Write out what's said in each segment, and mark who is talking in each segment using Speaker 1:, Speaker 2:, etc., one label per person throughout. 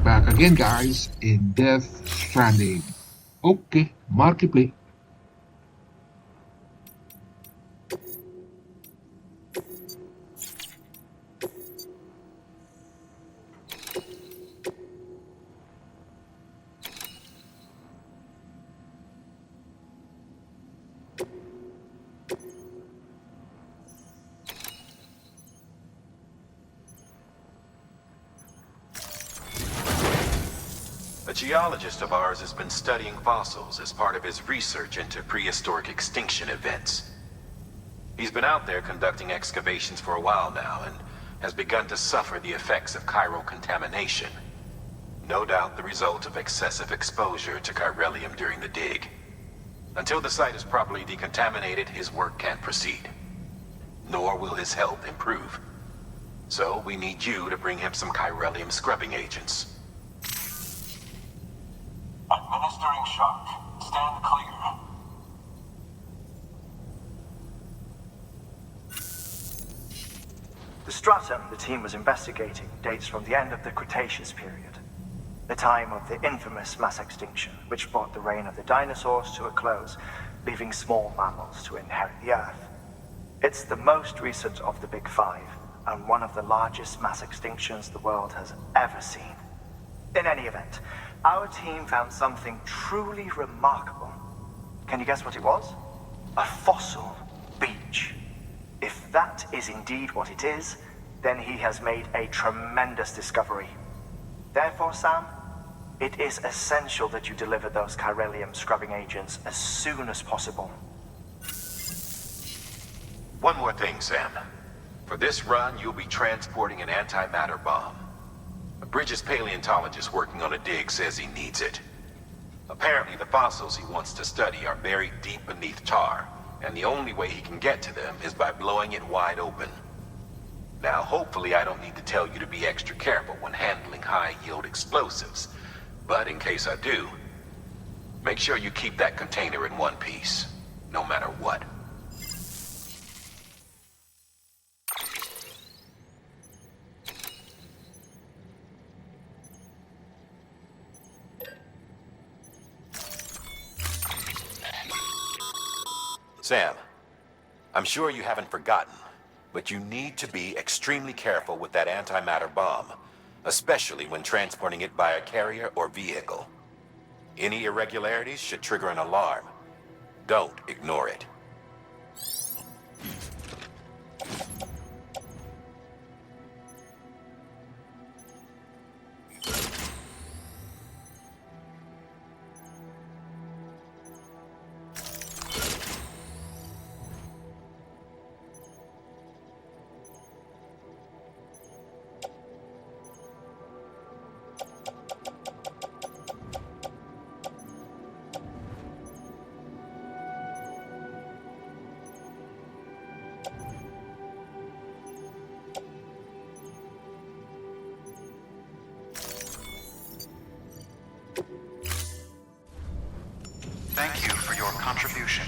Speaker 1: Back again, guys, in Death Stranding. Okay, markiplay.
Speaker 2: A geologist of ours has been studying fossils as part of his research into prehistoric extinction events. He's been out there conducting excavations for a while now and has begun to suffer the effects of chiral contamination. No doubt the result of excessive exposure to chiralium during the dig. Until the site is properly decontaminated, his work can't proceed. Nor will his health improve. So we need you to bring him some chiralium scrubbing agents.
Speaker 3: Administering shock. Stand clear.
Speaker 4: The stratum the team was investigating dates from the end of the Cretaceous period, the time of the infamous mass extinction, which brought the reign of the dinosaurs to a close, leaving small mammals to inherit the Earth. It's the most recent of the Big Five, and one of the largest mass extinctions the world has ever seen. In any event, our team found something truly remarkable. Can you guess what it was? A fossil beach. If that is indeed what it is, then he has made a tremendous discovery. Therefore, Sam, it is essential that you deliver those chiralium scrubbing agents as soon as possible.
Speaker 2: One more thing, Sam. For this run, you'll be transporting an antimatter bomb. A Bridges paleontologist working on a dig says he needs it. Apparently, the fossils he wants to study are buried deep beneath tar, and the only way he can get to them is by blowing it wide open. Now, hopefully I don't need to tell you to be extra careful when handling high-yield explosives, but in case I do, make sure you keep that container in one piece, no matter what. Sam, I'm sure you haven't forgotten, but you need to be extremely careful with that antimatter bomb, especially when transporting it by a carrier or vehicle. Any irregularities should trigger an alarm. Don't ignore it.
Speaker 5: Thank you for your contribution.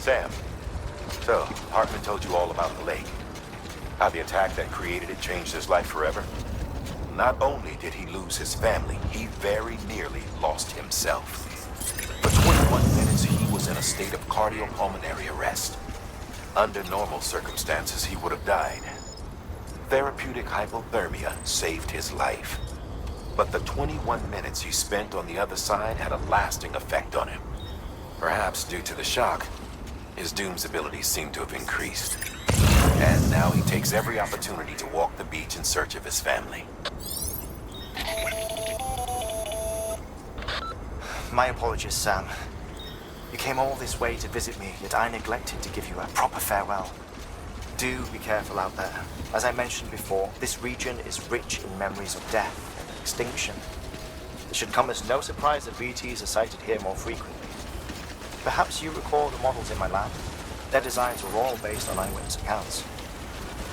Speaker 5: Sam, so Hartman told you all about the lake. How the attack that created it changed his life forever?
Speaker 2: not only did he lose his family, he very nearly lost himself. For 21 minutes, he was in a state of cardiopulmonary arrest. Under normal circumstances, he would have died. Therapeutic hypothermia saved his life. But the 21 minutes he spent on the other side had a lasting effect on him. Perhaps due to the shock, his Doom's abilities seem to have increased. And now he takes every opportunity to walk the beach in search of his family.
Speaker 4: My apologies, Sam. You came all this way to visit me, yet I neglected to give you a proper farewell. Do be careful out there. As I mentioned before, this region is rich in memories of death and extinction. It should come as no surprise that VTs are sighted here more frequently. Perhaps you recall the models in my lab? Their designs were all based on eyewitness accounts.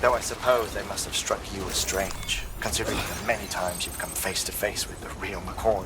Speaker 4: Though I suppose they must have struck you as strange, considering the many times you've come face to face with the real McCoy.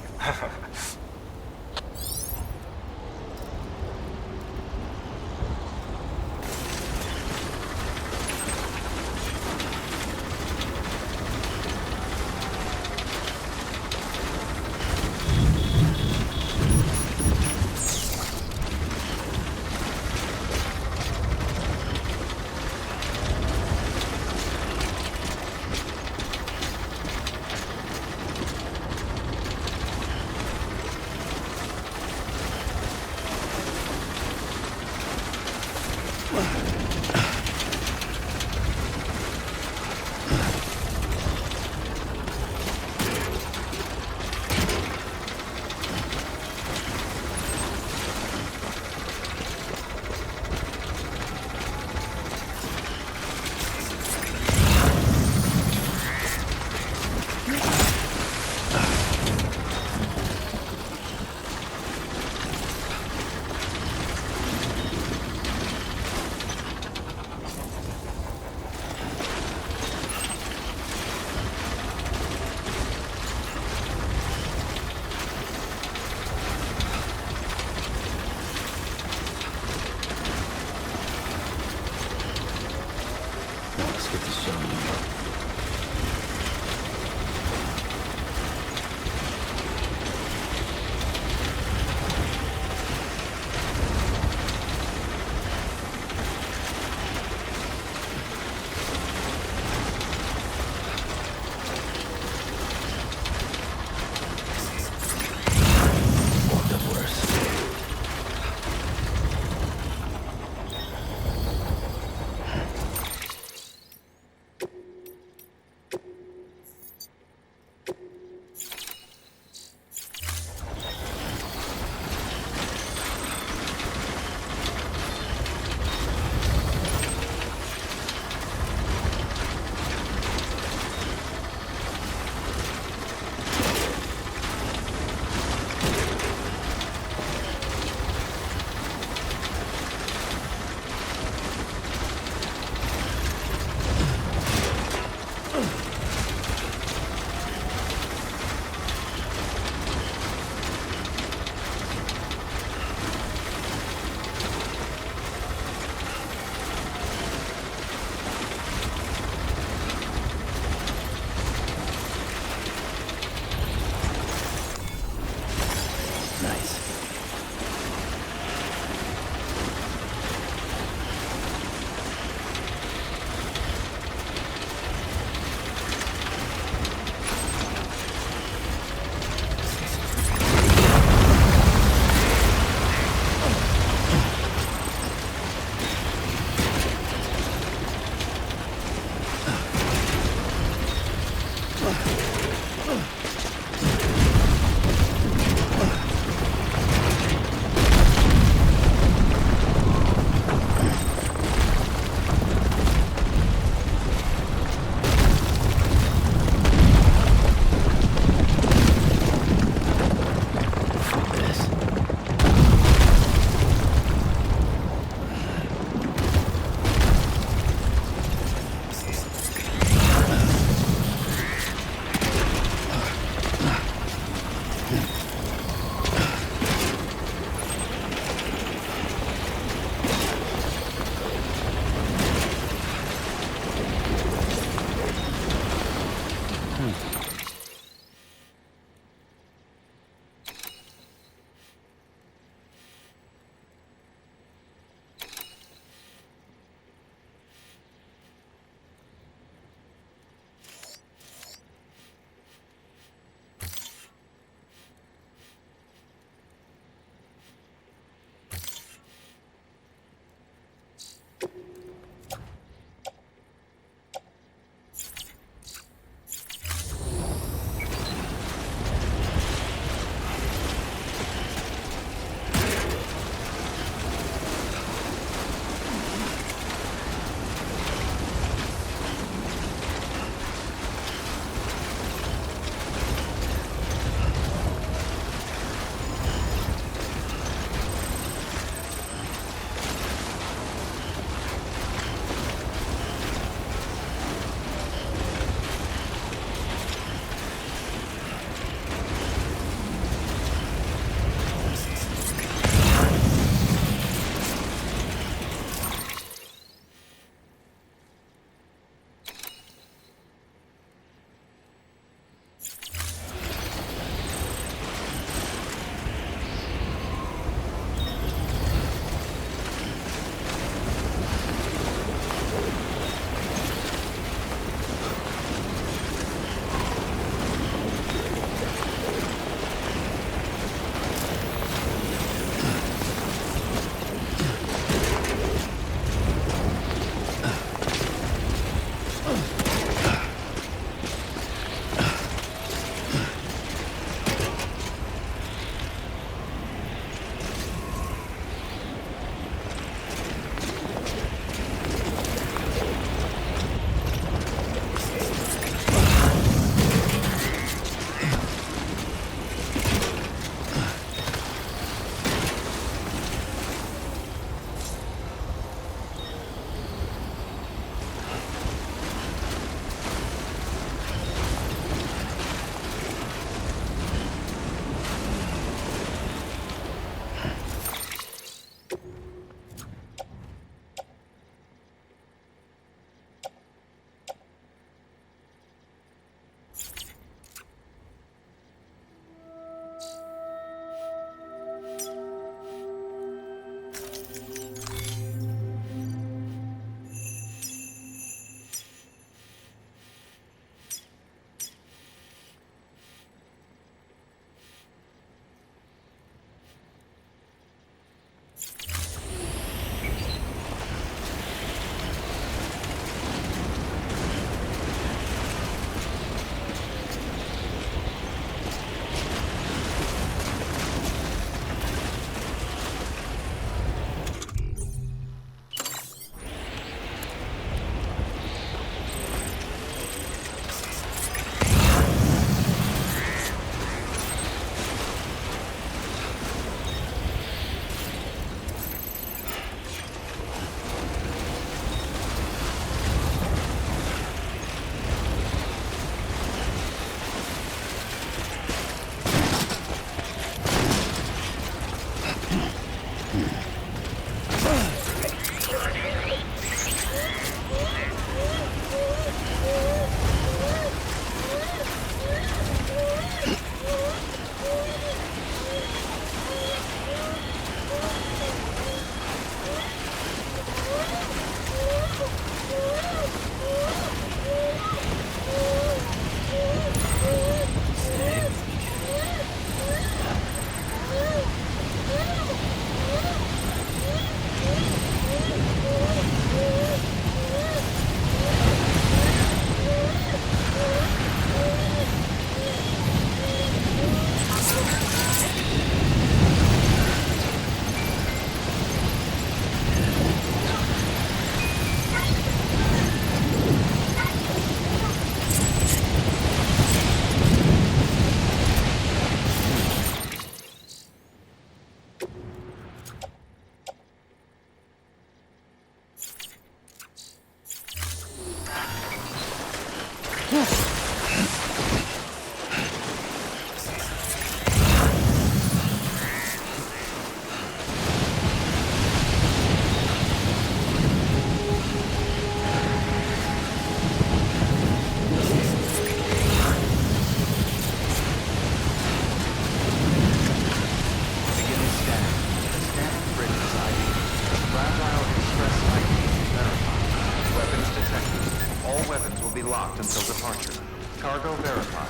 Speaker 5: until departure. Cargo verified.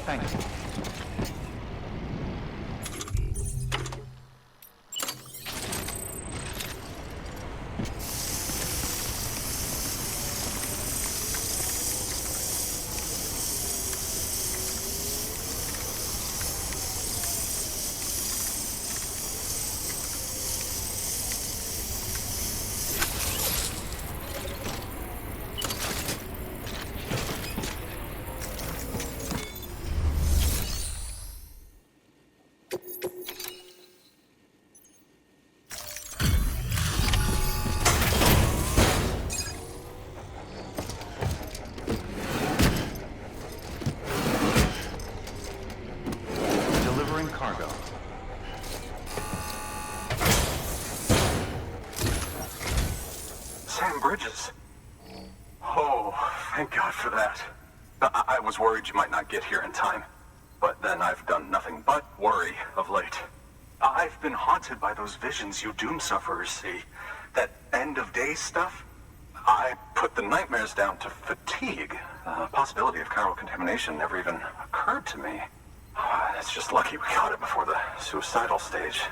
Speaker 5: Thank you. Delivering cargo.
Speaker 3: Sam Bridges. Oh, thank God for that. I was worried you might not get here in time. But then I've done nothing but worry of late. I've been haunted by those visions you doom sufferers see. That end of days stuff. I put the nightmares down to fatigue. The possibility of chiral contamination never even occurred to me. It's just lucky we caught it before the suicidal stage.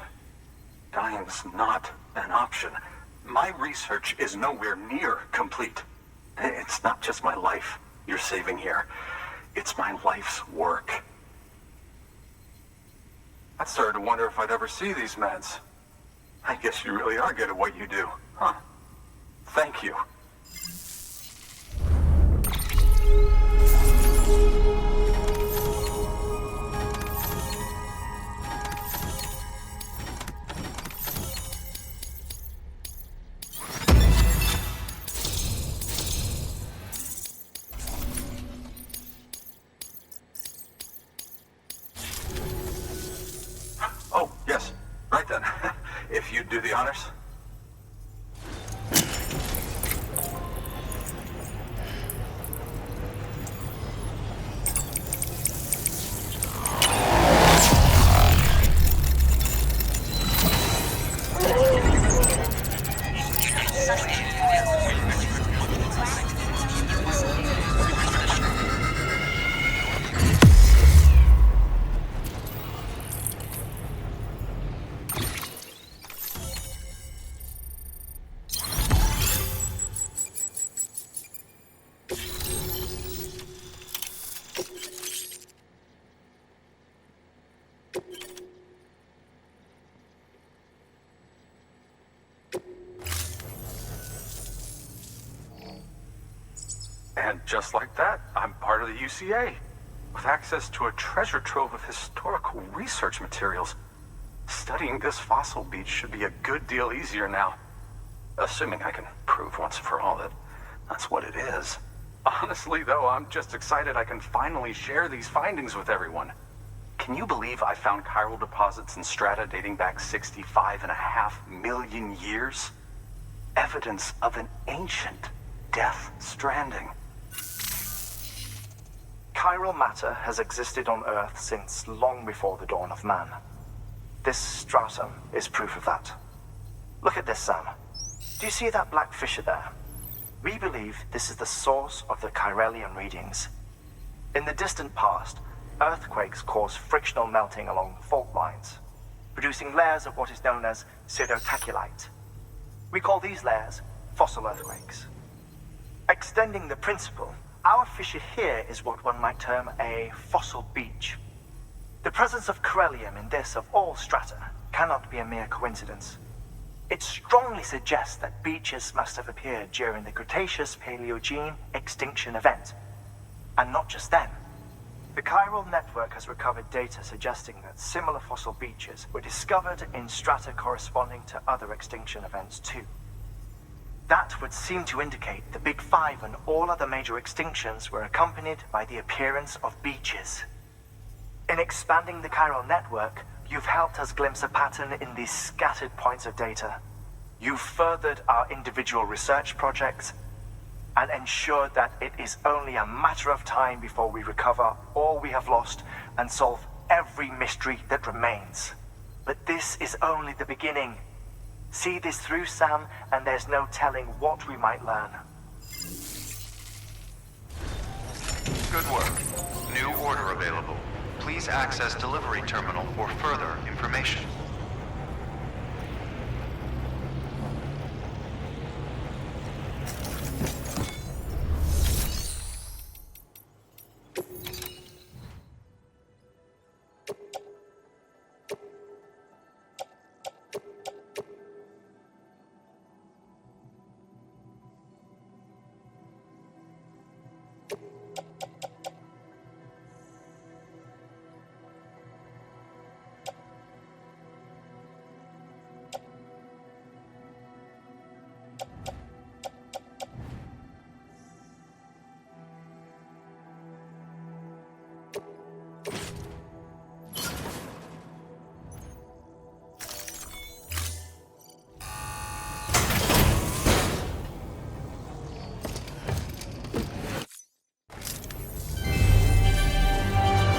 Speaker 3: Dying's not an option. My research is nowhere near complete. It's not just my life you're saving here. It's my life's work. I started to wonder if I'd ever see these meds. I guess you really are good at what you do, huh? Thank you. Oh, yes. Right then. If you'd do the honors. And just like that, I'm part of the UCA, with access to a treasure trove of historical research materials. Studying this fossil beach should be a good deal easier now. Assuming I can prove once for all that that's what it is. Honestly, though, I'm just excited I can finally share these findings with everyone. Can you believe I found chiral deposits in strata dating back 65.5 million years? Evidence of an ancient Death Stranding.
Speaker 4: Chiral matter has existed on Earth since long before the dawn of man. This stratum is proof of that. Look at this, Sam. Do you see that black fissure there? We believe this is the source of the Chiralian readings. In the distant past, earthquakes caused frictional melting along fault lines, producing layers of what is known as pseudotachylite. We call these layers fossil earthquakes. Extending the principle, our fissure here is what one might term a fossil beach. The presence of chiralium in this of all strata cannot be a mere coincidence. It strongly suggests that beaches must have appeared during the Cretaceous-Paleogene extinction event. And not just then. The chiral network has recovered data suggesting that similar fossil beaches were discovered in strata corresponding to other extinction events too. That would seem to indicate the Big Five and all other major extinctions were accompanied by the appearance of beaches. In expanding the chiral network, you've helped us glimpse a pattern in these scattered points of data. You've furthered our individual research projects and ensured that it is only a matter of time before we recover all we have lost and solve every mystery that remains. But this is only the beginning. See this through, Sam, and there's no telling what we might learn.
Speaker 5: Good work. New order available. Please access delivery terminal for further information.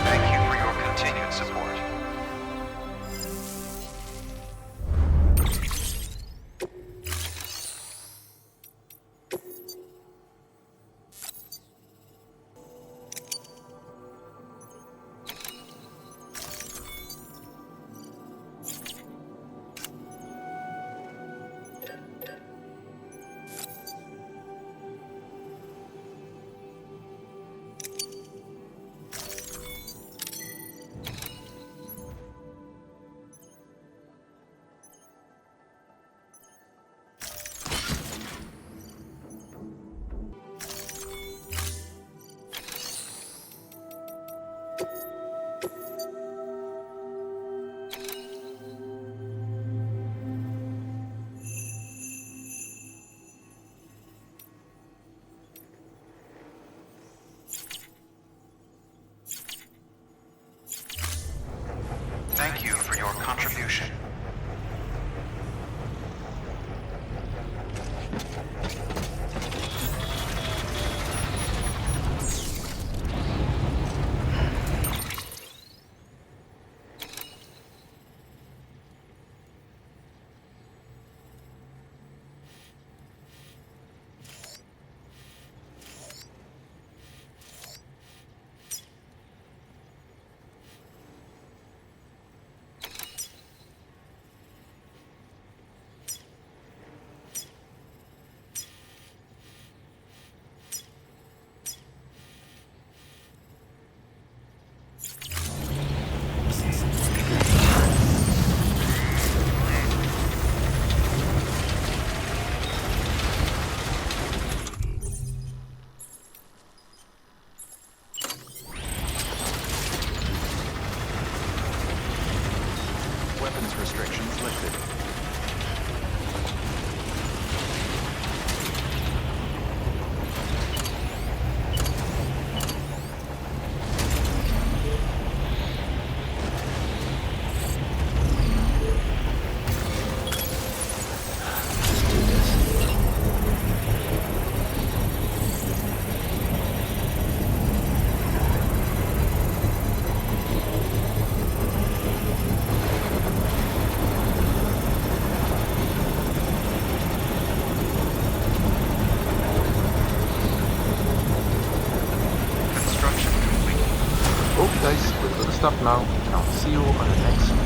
Speaker 5: Thank you for your continued support. Thank you for your contribution. Weapons restrictions lifted. Construction complete.
Speaker 6: Okay guys, we're gonna stop now and I'll see you on the next